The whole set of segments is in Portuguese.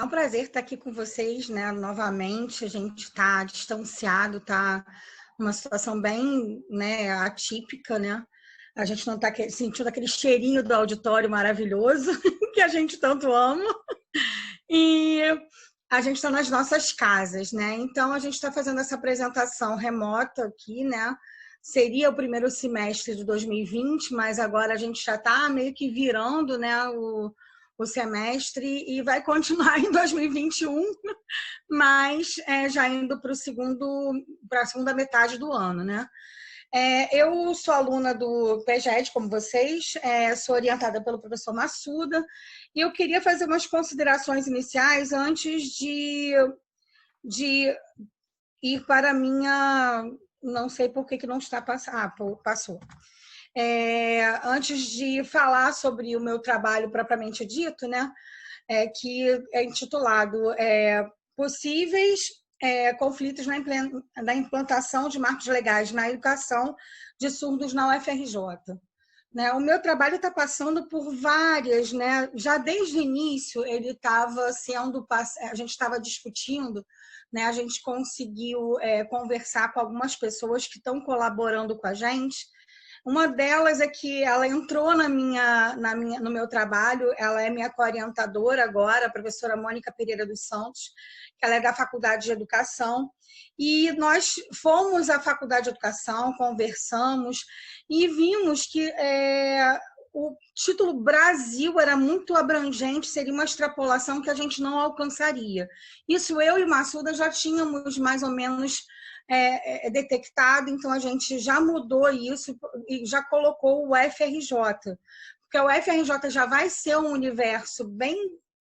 É um prazer estar aqui com vocês, né, novamente. A gente está distanciado, está uma situação bem, né, atípica, né? A gente não está sentindo aquele cheirinho do auditório maravilhoso que a gente tanto ama. E a gente está nas nossas casas, né? Então, a gente está fazendo essa apresentação remota aqui, né? Seria o primeiro semestre de 2020, mas agora a gente já está meio que virando, né, o semestre e vai continuar em 2021, mas já indo para a segunda metade do ano, né? Eu sou aluna do PGED, como vocês, sou orientada pelo professor Massuda, e eu queria fazer umas considerações iniciais antes de ir para a minha... Não sei por que não está passando. Ah, passou. Antes de falar sobre o meu trabalho propriamente dito, né, que é intitulado Possíveis conflitos na implantação de marcos legais na educação de surdos na UFRJ. Né? O meu trabalho está passando por várias, né? Já desde o início ele estava sendo, a gente estava discutindo, né? A gente conseguiu conversar com algumas pessoas que estão colaborando com a gente. Uma delas é que ela entrou no meu trabalho, ela é minha co-orientadora agora, a professora Mônica Pereira dos Santos, que ela é da Faculdade de Educação, e nós fomos à Faculdade de Educação, conversamos e vimos que o título Brasil era muito abrangente, seria uma extrapolação que a gente não alcançaria. Isso eu e Massuda já tínhamos mais ou menos detectado, então a gente já mudou isso e já colocou o UFRJ, porque o UFRJ já vai ser um universo bem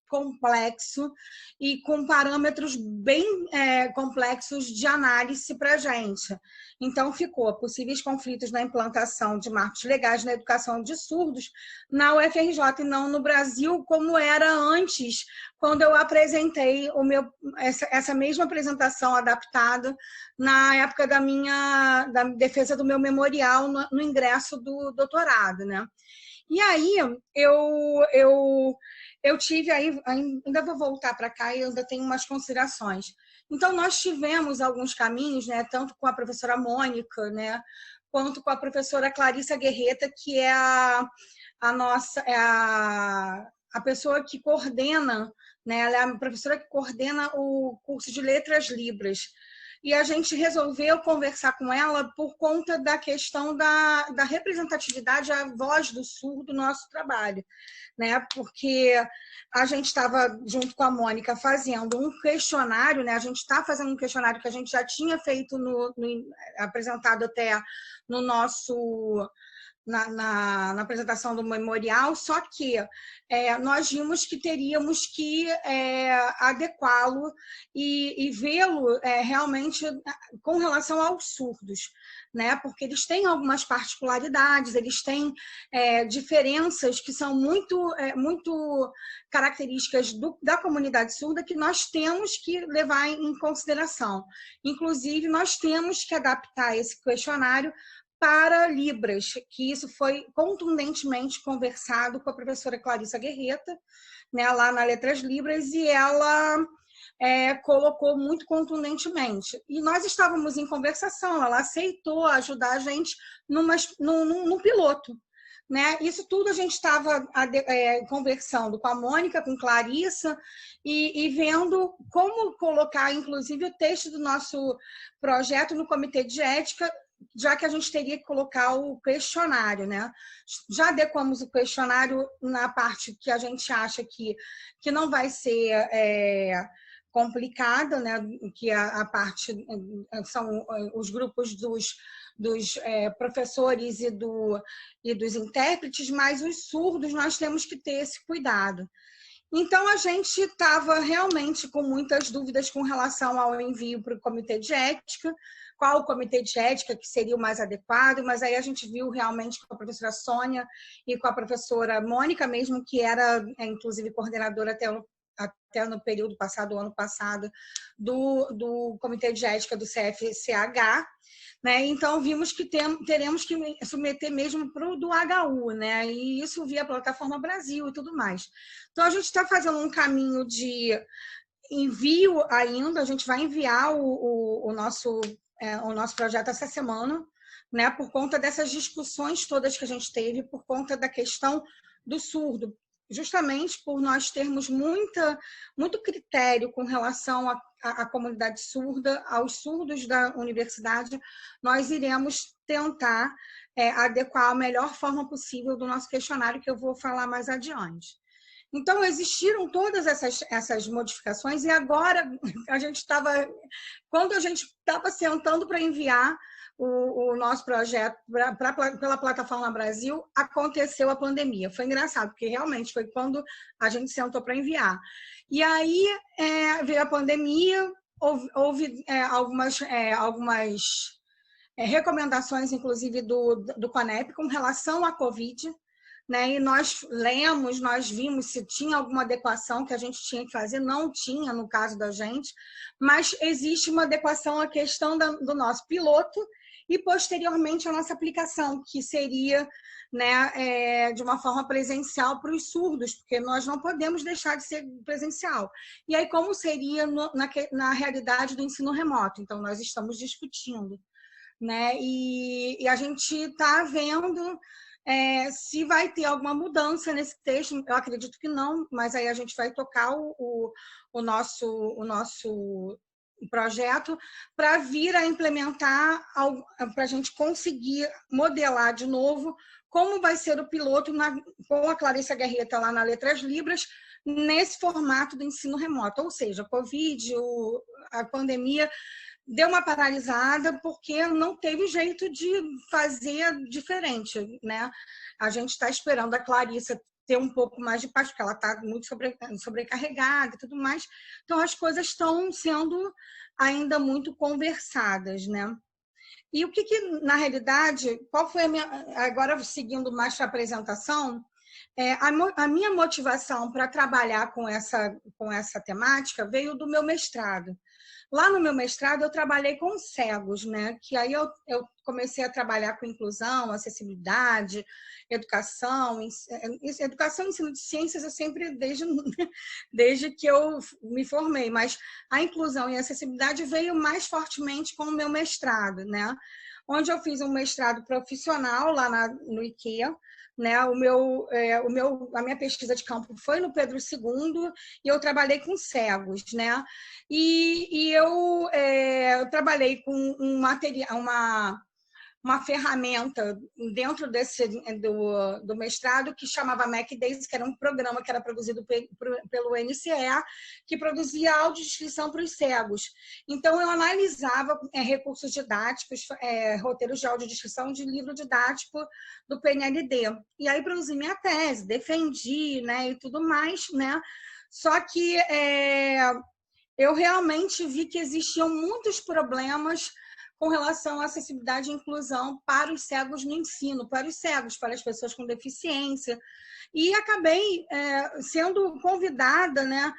complexo e com parâmetros bem complexos de análise para a gente. Então, ficou possíveis conflitos na implantação de marcos legais na educação de surdos na UFRJ e não no Brasil, como era antes, quando eu apresentei essa mesma apresentação adaptada na época da defesa do meu memorial no ingresso do doutorado, né? E aí, eu tive aí, ainda vou voltar para cá e ainda tenho umas considerações. Então, nós tivemos alguns caminhos, né, tanto com a professora Mônica, né, quanto com a professora Clarissa Guerreta, que é a nossa, a pessoa que coordena, né, ela é a professora que coordena o curso de Letras Libras. E a gente resolveu conversar com ela por conta da questão da representatividade, a voz do surdo no nosso trabalho, né? Porque a gente estava, junto com a Mônica, fazendo um questionário, né? A gente está fazendo um questionário que a gente já tinha feito, apresentado até no nosso... Na apresentação do memorial, só que nós vimos que teríamos que adequá-lo e vê-lo realmente com relação aos surdos, né? Porque eles têm algumas particularidades, eles têm diferenças que são muito características da comunidade surda que nós temos que levar em consideração. Inclusive, nós temos que adaptar esse questionário para Libras, que isso foi contundentemente conversado com a professora Clarissa Guerreta, né, lá na Letras Libras, e ela colocou muito contundentemente. E nós estávamos em conversação, ela aceitou ajudar a gente num piloto. Né? Isso tudo a gente estava conversando com a Mônica, com Clarissa, e vendo como colocar, inclusive, o texto do nosso projeto no Comitê de Ética, já que a gente teria que colocar o questionário, né? Já adequamos o questionário na parte que a gente acha que não vai ser complicada, né? Que a parte são os grupos dos professores e dos intérpretes, mas os surdos nós temos que ter esse cuidado. Então, a gente estava realmente com muitas dúvidas com relação ao envio para o Comitê de Ética, qual o Comitê de Ética que seria o mais adequado, mas aí a gente viu realmente com a professora Sônia e com a professora Mônica mesmo, que era, inclusive, coordenadora até no período passado, o ano passado, do Comitê de Ética do CFCH, né? Então, vimos que teremos que submeter mesmo para o do HU, né? E isso via Plataforma Brasil e tudo mais. Então, a gente está fazendo um caminho de envio ainda, a gente vai enviar o nosso projeto essa semana, né? Por conta dessas discussões todas que a gente teve, por conta da questão do surdo, justamente por nós termos muito critério com relação à comunidade surda, aos surdos da universidade, nós iremos tentar adequar a melhor forma possível do nosso questionário, que eu vou falar mais adiante. Então, existiram todas essas modificações e agora quando a gente estava sentando para enviar o nosso projeto pela Plataforma Brasil, aconteceu a pandemia. Foi engraçado, porque realmente foi quando a gente sentou para enviar. E aí veio a pandemia, houve algumas recomendações, inclusive do CONEP, com relação à Covid, né? E nós lemos, nós vimos se tinha alguma adequação que a gente tinha que fazer, não tinha no caso da gente, mas existe uma adequação à questão do nosso piloto e, posteriormente, a nossa aplicação, que seria, né, de uma forma presencial para os surdos, porque nós não podemos deixar de ser presencial. E aí, como seria na realidade do ensino remoto? Então, nós estamos discutindo, né? E a gente está vendo se vai ter alguma mudança nesse texto. Eu acredito que não, mas aí a gente vai tocar o nosso projeto para vir a implementar, para a gente conseguir modelar de novo como vai ser o piloto com a Clarissa Guerreta lá na Letras Libras, nesse formato do ensino remoto. Ou seja, a Covid, a pandemia deu uma paralisada porque não teve jeito de fazer diferente, né? A gente está esperando a Clarissa ter um pouco mais de paz, porque ela está muito sobrecarregada e tudo mais. Então, as coisas estão sendo ainda muito conversadas, né? E o que na realidade, qual foi agora seguindo mais para a apresentação, a minha motivação para trabalhar com essa temática veio do meu mestrado. Lá no meu mestrado, eu trabalhei com cegos, né? Que aí eu comecei a trabalhar com inclusão, acessibilidade, educação, ensino de ciências, eu sempre, desde que eu me formei, mas a inclusão e a acessibilidade veio mais fortemente com o meu mestrado, né? Onde eu fiz um mestrado profissional lá no IKEA, né? A minha pesquisa de campo foi no Pedro II e eu trabalhei com cegos, né? E eu trabalhei com uma ferramenta dentro do mestrado que chamava MacDaisy, que era um programa que era produzido pelo NCE, que produzia audiodescrição para os cegos. Então, eu analisava recursos didáticos, roteiros de audiodescrição de livro didático do PNLD. E aí, produzi minha tese, defendi, né, e tudo mais, né? Só que eu realmente vi que existiam muitos problemas com relação à acessibilidade e inclusão para os cegos no ensino, para os cegos, para as pessoas com deficiência. E acabei sendo convidada, né,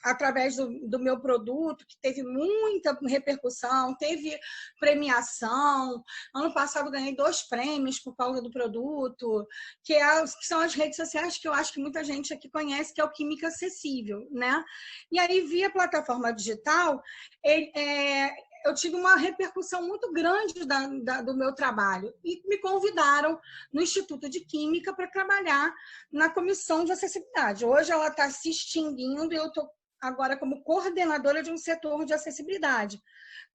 através do meu produto, que teve muita repercussão, teve premiação. Ano passado ganhei 2 prêmios por causa do produto, que são as redes sociais que eu acho que muita gente aqui conhece, que é o Química Acessível, né? E aí, via plataforma digital, eu tive uma repercussão muito grande do meu trabalho e me convidaram no Instituto de Química para trabalhar na Comissão de Acessibilidade. Hoje ela está se extinguindo e eu estou agora como coordenadora de um setor de acessibilidade,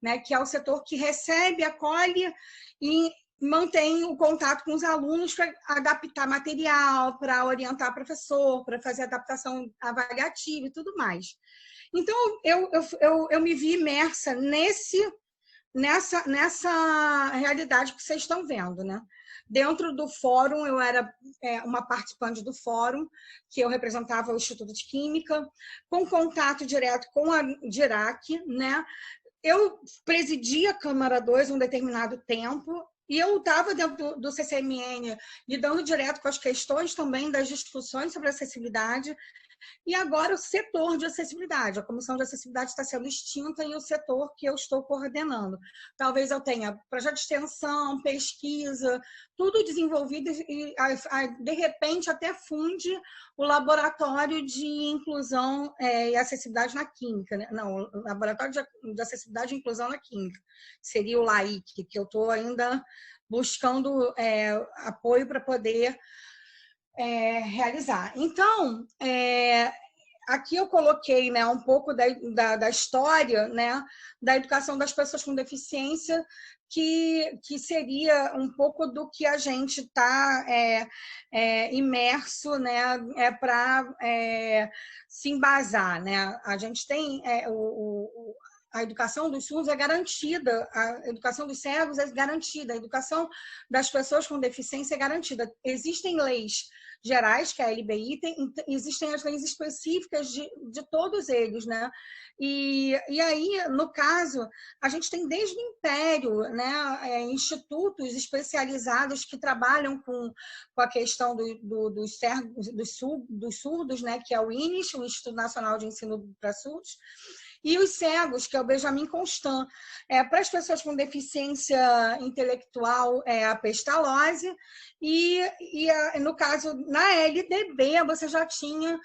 né, que é o setor que recebe, acolhe e mantém o contato com os alunos para adaptar material, para orientar professor, para fazer adaptação avaliativa e tudo mais. Então, eu me vi imersa nessa realidade que vocês estão vendo, né? Dentro do fórum, eu era uma participante do fórum, que eu representava o Instituto de Química, com contato direto com a DIRAC, né? Eu presidi a Câmara 2 um determinado tempo, e eu estava dentro do CCMN lidando direto com as questões também das discussões sobre acessibilidade. E agora o setor de acessibilidade. A comissão de acessibilidade está sendo extinta e o setor que eu estou coordenando. Talvez eu tenha projeto de extensão, pesquisa, tudo desenvolvido e, de repente, até funde o laboratório de inclusão e acessibilidade na Química. Né? Não, o laboratório de acessibilidade e inclusão na Química. Seria o LAIC, que eu estou ainda buscando apoio para poder realizar. Então, aqui eu coloquei, né, um pouco da história, né, da educação das pessoas com deficiência, que seria um pouco do que a gente está imerso, né, para se embasar. Né? A gente tem a educação dos surdos é garantida, a educação dos cegos é garantida, a educação das pessoas com deficiência é garantida. Existem leis gerais, que é a LBI, existem as leis específicas de todos eles, né? E aí, no caso, a gente tem desde o Império, né, institutos especializados que trabalham com a questão dos surdos, né, que é o INES, o Instituto Nacional de Ensino para Surdos, e os cegos, que é o Benjamin Constant. Para as pessoas com deficiência intelectual, é a pestalose, e no caso, na LDB, você já tinha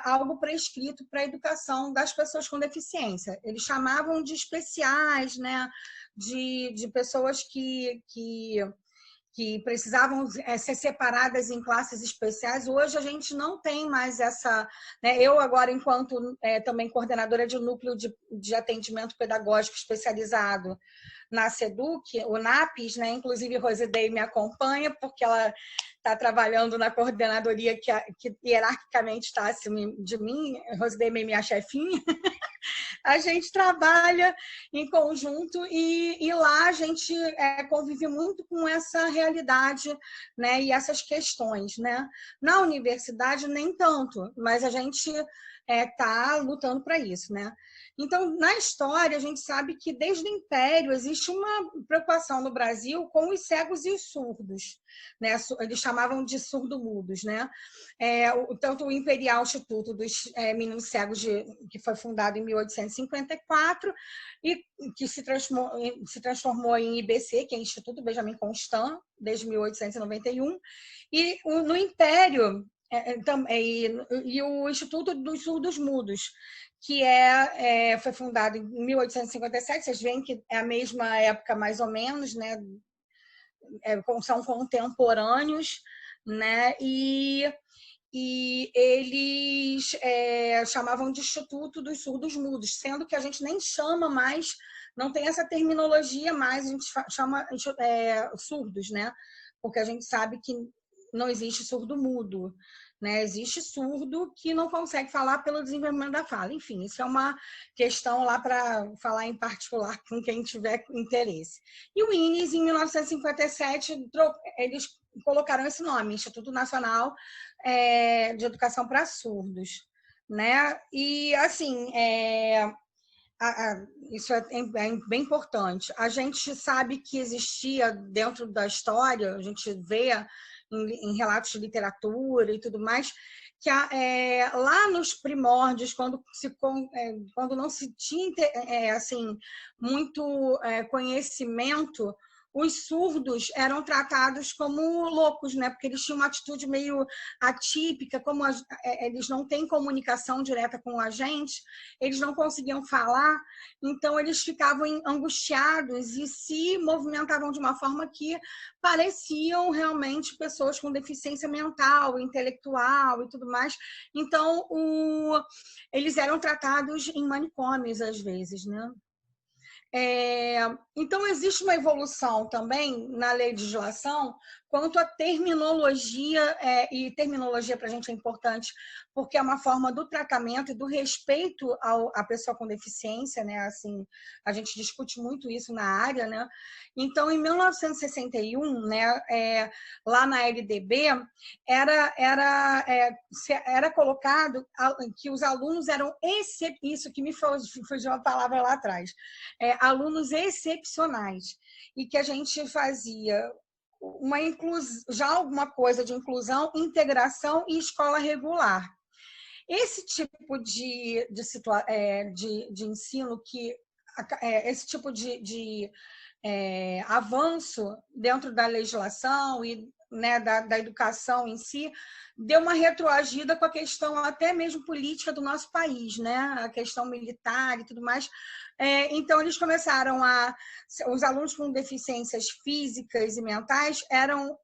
algo prescrito para a educação das pessoas com deficiência. Eles chamavam de especiais, né? de pessoas que precisavam ser separadas em classes especiais. Hoje a gente não tem mais essa... Né? Eu agora, enquanto também coordenadora de núcleo de atendimento pedagógico especializado na SEDUC, o NAPES, né? Inclusive Rosidei me acompanha, porque ela está trabalhando na coordenadoria que hierarquicamente está acima de mim. Rosidei é minha chefinha. A gente trabalha em conjunto e lá a gente convive muito com essa realidade, né, e essas questões. Né? Na universidade, nem tanto, mas a gente está lutando para isso. Né? Então, na história, a gente sabe que desde o Império existe uma preocupação no Brasil com os cegos e os surdos. Né? Eles chamavam de surdo-mudos. Né? Tanto o Imperial Instituto dos Meninos Cegos, que foi fundado em 1854, e que se transformou em IBC, que é Instituto Benjamin Constant, desde 1891, e no Império, e o Instituto dos Surdos Mudos, que foi fundado em 1857, vocês veem que é a mesma época, mais ou menos, né? São contemporâneos, né? E eles chamavam de Instituto dos Surdos Mudos, sendo que a gente nem chama mais, não tem essa terminologia mais, a gente chama surdos, né? Porque a gente sabe que não existe surdo mudo, né? Existe surdo que não consegue falar pelo desenvolvimento da fala. Enfim, isso é uma questão lá para falar em particular com quem tiver interesse. E o INES, em 1957, eles colocaram esse nome, Instituto Nacional de Educação para Surdos. Né? E, assim, isso é bem importante. A gente sabe que existia dentro da história, a gente vê em relatos de literatura e tudo mais, que lá nos primórdios, quando não se tinha assim, muito conhecimento, os surdos eram tratados como loucos, né? Porque eles tinham uma atitude meio atípica, como eles não têm comunicação direta com a gente, eles não conseguiam falar, então eles ficavam angustiados e se movimentavam de uma forma que pareciam realmente pessoas com deficiência mental, intelectual e tudo mais. Então, eles eram tratados em manicômios, às vezes, né? Então, existe uma evolução também na legislação quanto à terminologia, e terminologia para a gente é importante porque é uma forma do tratamento e do respeito à pessoa com deficiência, né? Assim, a gente discute muito isso na área, né? Então, em 1961, né, lá na LDB, era colocado que os alunos eram isso que me fugiu a palavra lá atrás, alunos excepcionais, e que a gente fazia já alguma coisa de inclusão, integração e escola regular. Esse tipo de ensino, esse tipo de avanço dentro da legislação e, né, da educação em si, deu uma retroagida com a questão até mesmo política do nosso país, né? A questão militar e tudo mais. Então, eles começaram os alunos com deficiências físicas e mentais eram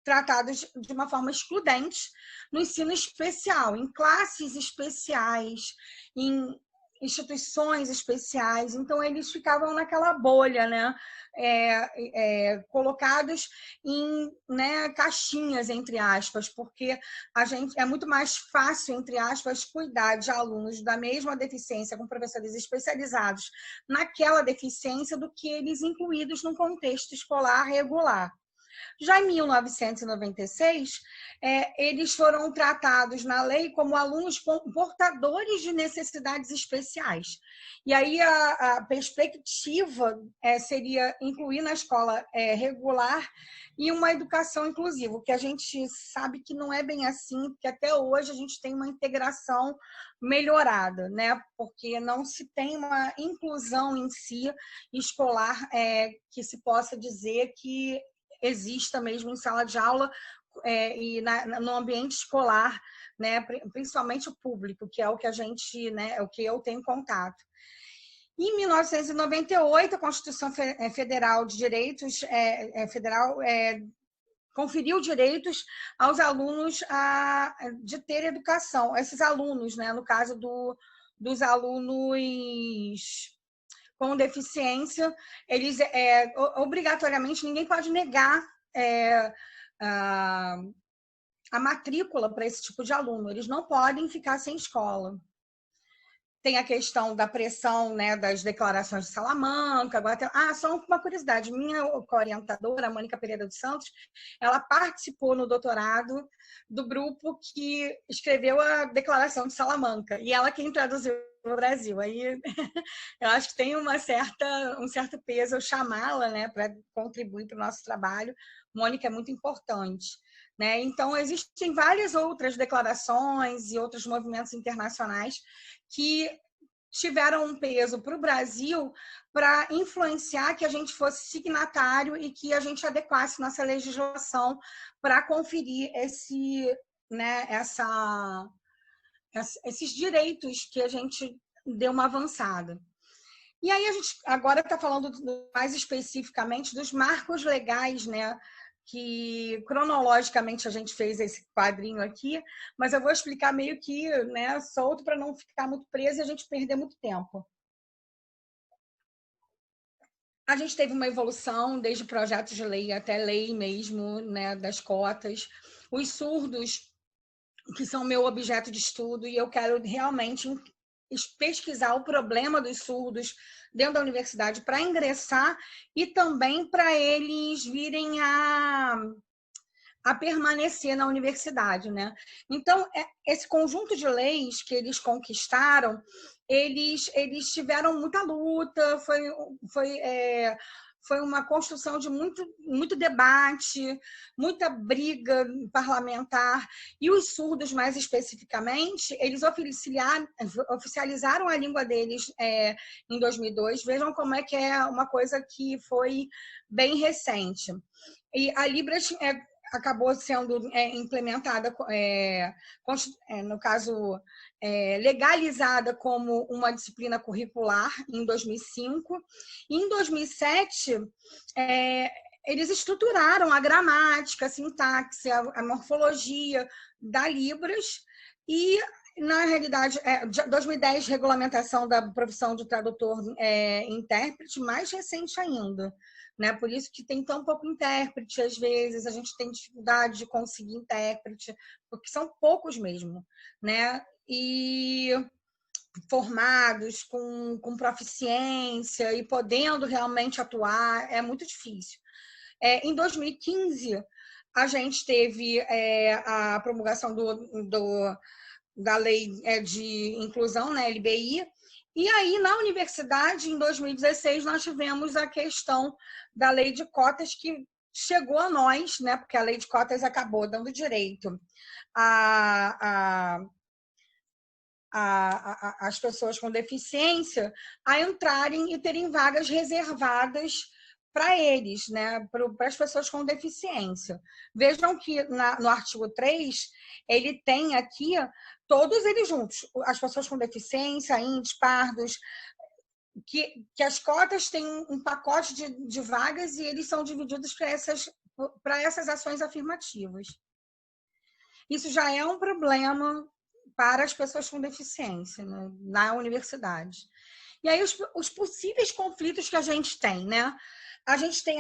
tratados de uma forma excludente no ensino especial, em classes especiais, em instituições especiais. Então, eles ficavam naquela bolha, né? Colocados em, né, caixinhas, entre aspas, porque é muito mais fácil, entre aspas, cuidar de alunos da mesma deficiência com professores especializados naquela deficiência do que eles incluídos num contexto escolar regular. Já em 1996, eles foram tratados na lei como alunos portadores de necessidades especiais. E aí a perspectiva seria incluir na escola regular e uma educação inclusiva, que a gente sabe que não é bem assim, porque até hoje a gente tem uma integração melhorada, né? Porque não se tem uma inclusão em si escolar que se possa dizer que exista mesmo em sala de aula e no ambiente escolar, né, principalmente o público, que é o que a gente, né, é o que eu tenho contato. Em 1998, a Constituição Federal de Direitos Federal conferiu direitos aos alunos de ter educação. Esses alunos, né, no caso dos alunos com deficiência, eles obrigatoriamente ninguém pode negar a matrícula para esse tipo de aluno. Eles não podem ficar sem escola. Tem a questão da pressão, né, das declarações de Salamanca. Agora só uma curiosidade. Minha orientadora, a Mônica Pereira dos Santos, ela participou no doutorado do grupo que escreveu a Declaração de Salamanca. E ela quem traduziu no Brasil. Aí eu acho que tem um certo peso eu chamá-la, né, para contribuir para o nosso trabalho. Mônica é muito importante. Né? Então, existem várias outras declarações e outros movimentos internacionais que tiveram um peso para o Brasil para influenciar que a gente fosse signatário e que a gente adequasse nossa legislação para conferir esses direitos que a gente deu uma avançada. E aí a gente agora está falando mais especificamente dos marcos legais, né? Que cronologicamente a gente fez esse quadrinho aqui, mas eu vou explicar meio que, né, solto para não ficar muito preso e a gente perder muito tempo. A gente teve uma evolução desde projetos de lei até lei mesmo, né, das cotas. Os surdos, que são meu objeto de estudo, e eu quero realmente pesquisar o problema dos surdos dentro da universidade para ingressar e também para eles virem a permanecer na universidade, né? Então, esse conjunto de leis que eles conquistaram, eles tiveram muita luta, foi uma construção de muito debate, muita briga parlamentar, e os surdos, mais especificamente, eles oficializaram a língua deles em 2002. Vejam como é que é uma coisa que foi bem recente. E a Libras acabou sendo implementada, no caso, legalizada como uma disciplina curricular em 2005. E em 2007, eles estruturaram a gramática, a sintaxe, a morfologia da Libras e, na realidade, 2010, regulamentação da profissão de tradutor intérprete, mais recente ainda. Né? Por isso que tem tão pouco intérprete, às vezes, a gente tem dificuldade de conseguir intérprete, porque são poucos mesmo. Né? E formados, com proficiência e podendo realmente atuar, é muito difícil. Em 2015, a gente teve a promulgação da Lei de Inclusão, né, LBI, e aí, na universidade, em 2016, nós tivemos a questão da lei de cotas que chegou a nós, né, porque a lei de cotas acabou dando direito as pessoas com deficiência a entrarem e terem vagas reservadas para eles, né? Para as pessoas com deficiência. Vejam que no artigo 3, ele tem aqui todos eles juntos, as pessoas com deficiência, índios, pardos, que as cotas têm um pacote de vagas e eles são divididos para essas ações afirmativas. Isso já é um problema para as pessoas com deficiência, né, na universidade. E aí os possíveis conflitos que a gente tem, né? A gente tem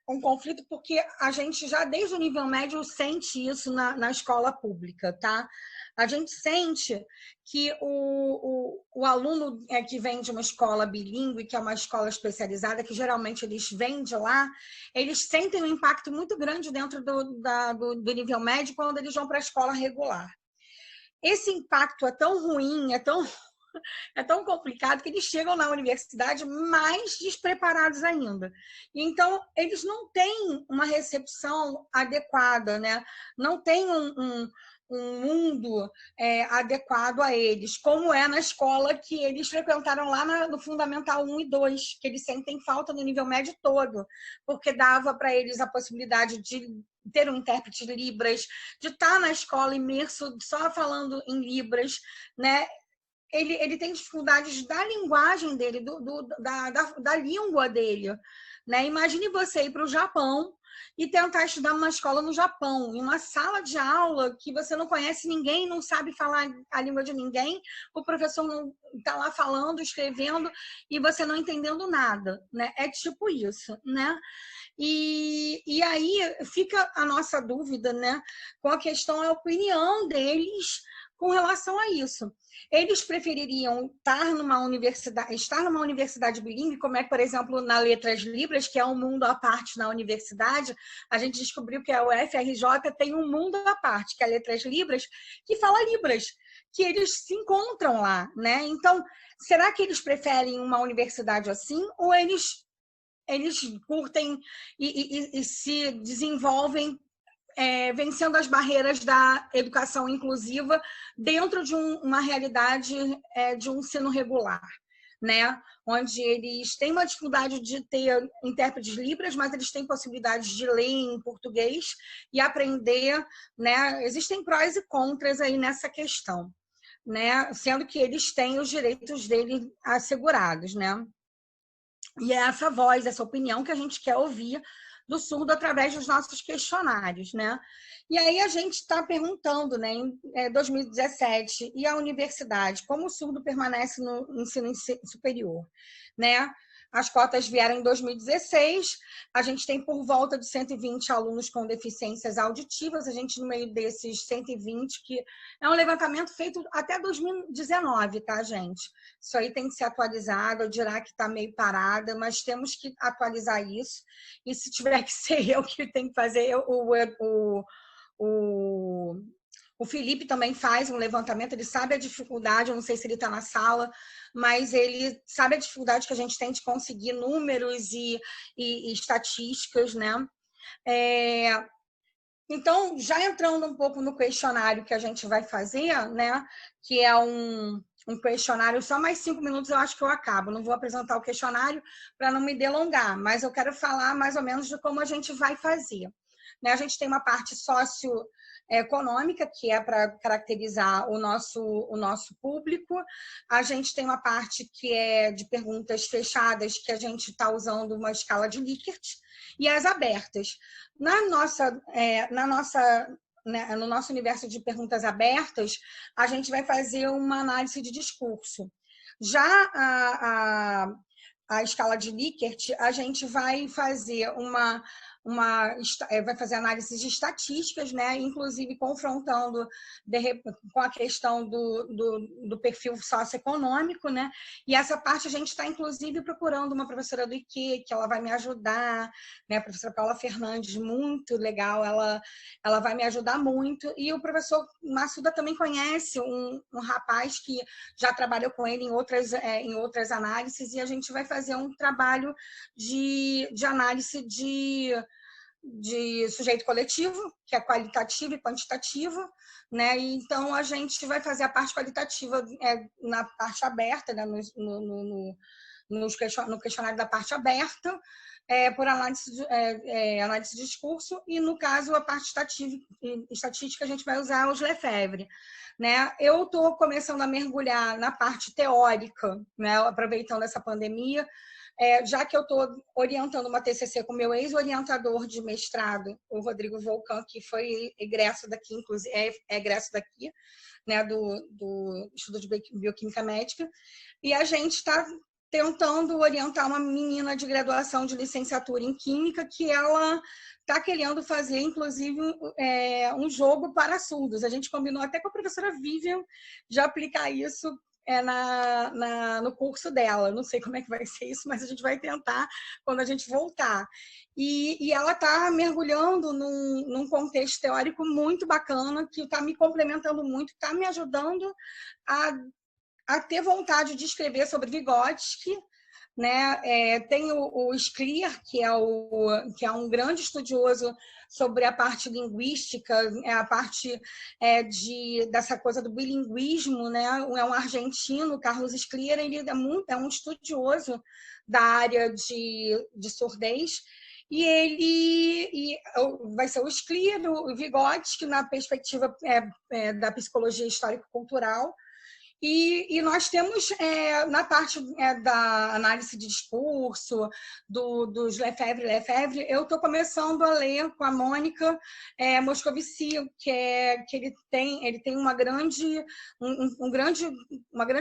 um conflito porque a gente já desde o nível médio sente isso na escola pública, tá? A gente sente que o aluno que vem de uma escola bilíngue, que é uma escola especializada, que geralmente eles vêm de lá, eles sentem um impacto muito grande dentro do nível médio quando eles vão para a escola regular. Esse impacto é tão ruim, é tão complicado que eles chegam na universidade mais despreparados ainda. Então, eles não têm uma recepção adequada, né? Não tem um mundo adequado a eles, como é na escola que eles frequentaram lá no Fundamental 1 e 2, que eles sentem falta no nível médio todo, porque dava para eles a possibilidade de ter um intérprete de Libras, de estar na escola imerso só falando em Libras, né? Ele tem dificuldades da linguagem dele, da língua dele, né? Imagine você ir para o Japão e tentar estudar numa escola no Japão, em uma sala de aula que você não conhece ninguém, não sabe falar a língua de ninguém, o professor não está lá falando, escrevendo, e você não entendendo nada, né? É tipo isso, né? E aí fica a nossa dúvida, né, com a questão, a opinião deles com relação a isso. Eles prefeririam estar numa universidade bilíngue, como é, por exemplo, na Letras Libras, que é um mundo à parte na universidade. A gente descobriu que a UFRJ tem um mundo à parte, que é a Letras Libras, que fala Libras, que eles se encontram lá, né? Então, será que eles preferem uma universidade assim, ou eles curtem e se desenvolvem vencendo as barreiras da educação inclusiva dentro de uma realidade de um ensino regular, né? Onde eles têm uma dificuldade de ter intérpretes Libras, mas eles têm possibilidades de ler em português e aprender, né? Existem prós e contras aí nessa questão, né? Sendo que eles têm os direitos deles assegurados, né? E é essa voz, essa opinião que a gente quer ouvir do surdo através dos nossos questionários, né? E aí a gente está perguntando, né, em 2017, e a universidade, como o surdo permanece no ensino superior, né? As cotas vieram em 2016, a gente tem por volta de 120 alunos com deficiências auditivas, a gente no meio desses 120, que é um levantamento feito até 2019, tá, gente? Isso aí tem que ser atualizado, eu dirá que está meio parada, mas temos que atualizar isso, e se tiver que ser eu que tenho que fazer, o Felipe também faz um levantamento, ele sabe a dificuldade, eu não sei se ele está na sala, mas ele sabe a dificuldade que a gente tem de conseguir números e estatísticas, né? Então, já entrando um pouco no questionário que a gente vai fazer, né? Que é um questionário, só mais 5 minutos eu acho que eu acabo. Não vou apresentar o questionário para não me delongar, mas eu quero falar mais ou menos de como a gente vai fazer. Né? A gente tem uma parte socioeconômica, que é para caracterizar o nosso público. A gente tem uma parte que é de perguntas fechadas, que a gente está usando uma escala de Likert, e as abertas. No nosso universo de perguntas abertas, a gente vai fazer uma análise de discurso. Já a escala de Likert, a gente vai fazer vai fazer análises estatísticas, né? Inclusive confrontando com a questão do perfil socioeconômico, né? E essa parte a gente está, inclusive, procurando uma professora do IQ, que ela vai me ajudar, né? A professora Paula Fernandes, muito legal, ela vai me ajudar muito. E o professor Massuda também conhece um rapaz que já trabalhou com ele em outras análises, e a gente vai fazer um trabalho de análise de sujeito coletivo, que é qualitativa e quantitativa, né? E, então, a gente vai fazer a parte qualitativa na parte aberta, né? No questionário da parte aberta, por análise de discurso, e, no caso, a parte estatística, a gente vai usar os Lefebvre. Né? Eu estou começando a mergulhar na parte teórica, né? Aproveitando essa pandemia, já que eu estou orientando uma TCC com meu ex-orientador de mestrado, o Rodrigo Volcan, que foi egresso daqui, inclusive, é egresso daqui, né, do Estudo de Bioquímica Médica, e a gente está tentando orientar uma menina de graduação de licenciatura em Química, que ela está querendo fazer, inclusive, um jogo para surdos. A gente combinou até com a professora Vivian de aplicar isso no curso dela. Não sei como é que vai ser isso, mas a gente vai tentar quando a gente voltar. E ela está mergulhando num contexto teórico muito bacana, que está me complementando muito, está me ajudando a ter vontade de escrever sobre Vygotsky, né? Tem o Scliar, que é um grande estudioso sobre a parte linguística, a parte dessa coisa do bilinguismo, né? É um argentino, Carlos Scliar, ele é um estudioso da área de surdez, e vai ser o Scliar, o Vygotsky, na perspectiva da psicologia histórico-cultural. E nós temos, na parte da análise de discurso, dos Lefebvre, eu estou começando a ler com a Mônica Moscovici, que ele tem uma grande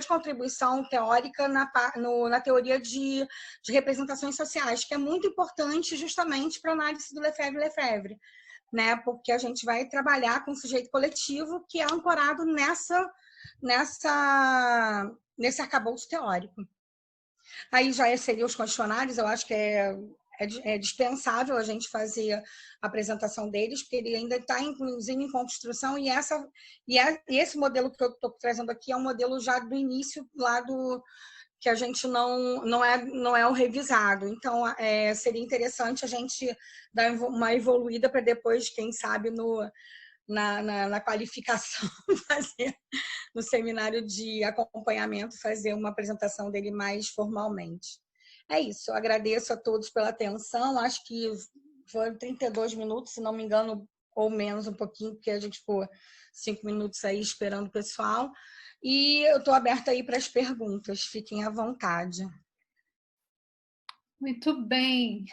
contribuição teórica na teoria de representações sociais, que é muito importante justamente para a análise do Lefebvre, né? Porque a gente vai trabalhar com o sujeito coletivo, que é ancorado nesse arcabouço teórico. Aí já seriam os questionários, eu acho que é dispensável a gente fazer a apresentação deles, porque ele ainda está, inclusive, em construção, e esse modelo que eu estou trazendo aqui é um modelo já do início, lá que a gente não é o revisado. Então, seria interessante a gente dar uma evoluída para depois, quem sabe, na qualificação, fazer no seminário de acompanhamento, fazer uma apresentação dele mais formalmente. É isso, eu agradeço a todos pela atenção, acho que foram 32 minutos, se não me engano, ou menos um pouquinho, porque a gente ficou 5 minutos aí esperando o pessoal, e eu estou aberta aí para as perguntas, fiquem à vontade. Muito bem.